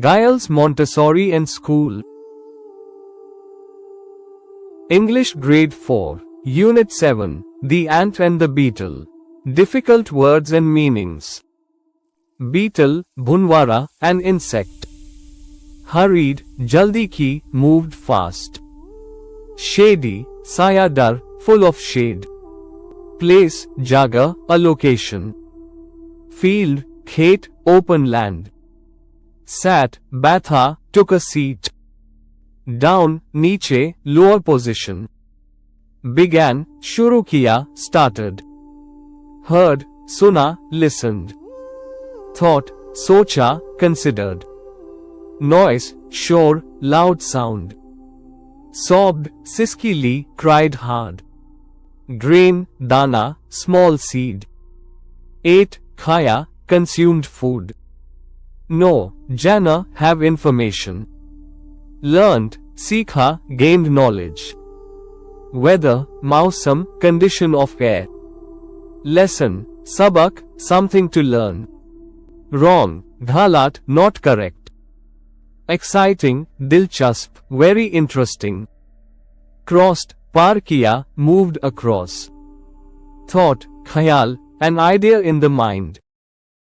Giles Montessori and School. English Grade 4, Unit 7, The Ant and the Beetle. Difficult words and meanings. Beetle, Bhunwara, an insect. Hurried, jaldi ki, moved fast. Shady, sayadar, full of shade. Place, jaga, a location. Field, khet, open land. Sat, batha, took a seat. Down, niche, lower position. Began, shuru kiya, started. Heard, suna, listened. Thought, socha, considered. Noise, shore, loud sound. Sobbed, siskily, cried hard. Grain, dana, small seed. Ate, khaya, consumed food. Know, jana, have information. Learned, sikha, gained knowledge. Weather, mausam, condition of air. Lesson, sabak, something to learn. Wrong, ghalat, not correct. Exciting, dilchasp, very interesting. Crossed, par kiya, moved across. Thought, khayal, an idea in the mind.